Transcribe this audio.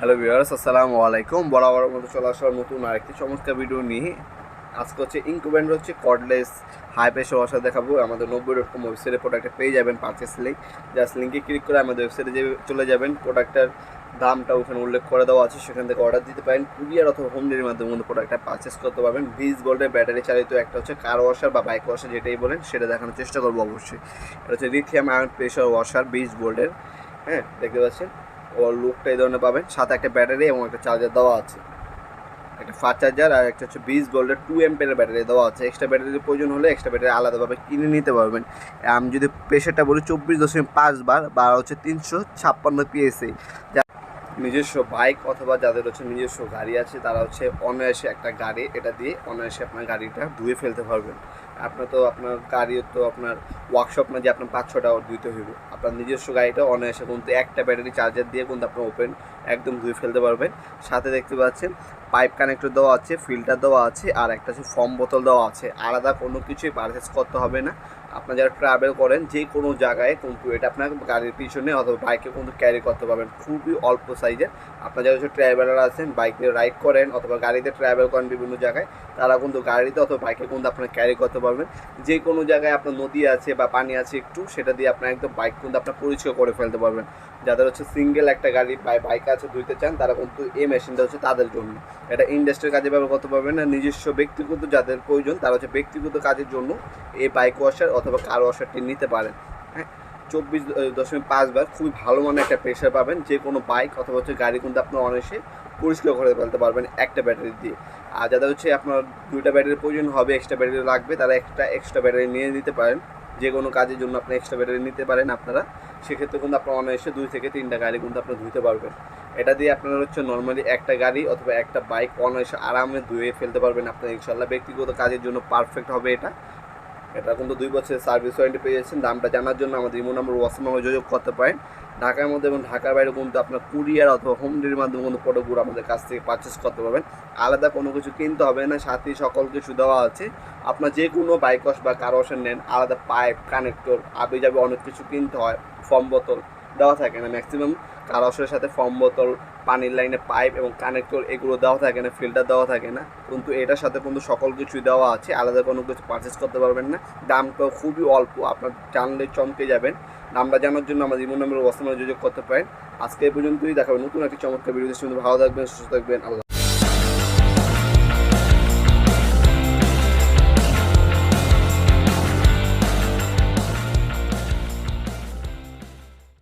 Hello viewers, আসসালামু আলাইকুম। বরাবর মতো চলে আসার নতুন আরেকটি চমৎকার ভিডিও নিয়ে আজকে হচ্ছে ইনকো ব্র্যান্ড হচ্ছে কর্ডলেস হাই প্রেশার ওয়াশার দেখাবো। আমাদের 90.com ওয়েবসাইটে প্রোডাক্টটা পেয়ে যাবেন পারচেস লিঙ্ক। জাস্ট লিঙ্কে ক্লিক করে আমাদের ওয়েবসাইটে যে চলে যাবেন, প্রোডাক্টটার দামটা ওখানে উল্লেখ করে দেওয়া আছে, সেখান থেকে অর্ডার দিতে পারেন। কুরিয়ার অথবা হোম ডেলিভারির মাধ্যমে কিন্তু প্রোডাক্টটা পারচেস করতে পারবেন। 20 ভোল্টের ব্যাটারি চালিত একটা হচ্ছে কার ওয়াশার বা বাইক ওয়াশার যেটাই বলেন সেটা দেখানোর চেষ্টা করবো অবশ্যই। এটা হচ্ছে লিথিয়াম আয়ন প্রেশার ওয়াশার 20 ভোল্টের। হ্যাঁ, দেখতে পাচ্ছেন ওর লুকটা এই ধরনের পাবেন। সাথে একটা ব্যাটারি এবং একটা চার্জার দেওয়া আছে, একটা ফাস্ট চার্জার, আর একটা হচ্ছে 20 ভোল্টের 2 অ্যাম্পিয়ারের ব্যাটারি দেওয়া আছে। এক্সট্রা ব্যাটারির প্রয়োজন হলে এক্সট্রা ব্যাটারি আলাদাভাবে কিনে নিতে পারবেন। আমি যদি প্রেশারটা বলি 24.5 বার বা হচ্ছে 356 PSI। নিজস্ব বাইক অথবা যাদের হচ্ছে নিজস্ব গাড়ি আছে তারা হচ্ছে অনায়াসে একটা গাড়ি এটা দিয়ে অনায়াসে আপনার গাড়িটা ধুয়ে ফেলতে পারবেন। আপনার তো আপনার গাড়ি তো আপনার ওয়ার্কশপ না যে আপনার 5-6টা ধুইতে হইব। আপনার নিজস্ব গাড়িটা অনায়াসে কিন্তু একটা ব্যাটারি চার্জার দিয়ে কিন্তু আপনার ওপেন একদম ধুয়ে ফেলতে পারবেন। সাথে দেখতে পাচ্ছেন পাইপ কানেক্টর দেওয়া আছে, ফিল্টার দেওয়া আছে, আর একটা হচ্ছে ফর্ম বোতল দেওয়া আছে। আলাদা কোনো কিছুই পারচেস করতে হবে না। আপনার যারা ট্রাভেল করেন যে কোনো জায়গায় কিন্তু এটা আপনার গাড়ির পিছনে অথবা বাইকে কিন্তু ক্যারি করতে পারবেন, খুবই অল্প সাইজের। আপনার যারা হচ্ছে ট্রাভেলার আছেন, বাইকে রাইড করেন অথবা গাড়িতে ট্রাভেল করেন বিভিন্ন জায়গায়, তারা কিন্তু গাড়িতে অথবা বাইকে কিন্তু আপনার ক্যারি করতে পারবেন। যে কোনো জায়গায় আপনার নদী আছে বা পানি আছে একটু, সেটা দিয়ে আপনার একদম বাইক কিন্তু আপনার পরিচয় করে ফেলতে পারবেন। যাদের হচ্ছে সিঙ্গেল একটা গাড়ি বা বাইক আছে ধুইতে চান, তারা কিন্তু এই মেশিনটা হচ্ছে তাদের জন্য। এটা ইন্ডাস্ট্রির কাজে ব্যবহার করতে পারবেন না, নিজস্ব ব্যক্তিগত যাদের প্রয়োজন তারা হচ্ছে ব্যক্তিগত কাজের জন্য এই বাইক ওয়াশার অথবা কার ওয়াশারটি নিতে পারেন। হ্যাঁ, 24.5 বার খুবই ভালো মানের একটা প্রেশার পাবেন। যে কোনো বাইক অথবা হচ্ছে গাড়ি কিন্তু আপনার অনায়াসে পরিষ্কার করে ফেলতে পারবেন একটা ব্যাটারি দিয়ে। আর যাদের হচ্ছে আপনার 2টা ব্যাটারির প্রয়োজন হবে, এক্সট্রা ব্যাটারি লাগবে, তারা একটা এক্সট্রা ব্যাটারি নিয়ে নিতে পারেন। যে কোনো কাজের জন্য আপনি এক্সট্রা ব্যাটারি নিতে পারেন আপনারা। সেক্ষেত্রে কিন্তু আপনার অনায়াসে 2 থেকে 3টা গাড়ি কিন্তু আপনি ধুতে পারবেন। এটা দিয়ে আপনারা হচ্ছে নর্মালি একটা গাড়ি অথবা একটা বাইক অনায়াসে আরামে ধুয়ে ফেলতে পারবেন আপনার ইনশাল্লাহ। ব্যক্তিগত কাজের জন্য পারফেক্ট হবে এটা। এটা কিন্তু 2 বছরের সার্ভিস ওয়ারেন্টি পেয়ে যাচ্ছেন। দামটা জানার জন্য আমাদের ইমো নাম্বার হোয়াটসঅ্যাপ নাম্বারে যোগাযোগ করতে পারেন। ঢাকার মধ্যে এবং ঢাকার বাইরে কিন্তু আপনার কুরিয়ার অথবা হোম ডেলিভারির মাধ্যমে কিন্তু প্রোডাক্টগুলো আমাদের কাছ থেকে পারচেস করতে পারবেন। আলাদা কোনো কিছু কিনতে হবে না, সাথে সকল কিছু দেওয়া আছে। আপনার যে কোনো বাইক ওয়াশ বা কার ওয়াশার নেন, আলাদা পাইপ কানেক্টর আবে যাবে অনেক কিছু কিনতে হয়। ফর্ম বোতল দেওয়া থাকে না ম্যাক্সিমাম কার ওয়াশের সাথে, ফর্ম বোতল, পানির লাইনে পাইপ এবং কানেক্টর এগুলো দেওয়া থাকে না, ফিল্টার দেওয়া থাকে না। কিন্তু এটার সাথে কিন্তু সকল কিছুই দেওয়া আছে, আলাদা কোনো কিছু পারচেস করতে পারবেন না। দামটাও খুবই অল্প, আপনার জানলে চমকে যাবেন। দামটা জানার জন্য আমাদের ইমো নাম্বার হোয়াটসঅ্যাপে যোগাযোগ করতে পারেন। আজকে এই পর্যন্তই, দেখাবেন নতুন একটি চমৎকার ভিডিও। ভালো থাকবেন, সুস্থ থাকবেন, আল্লাহ।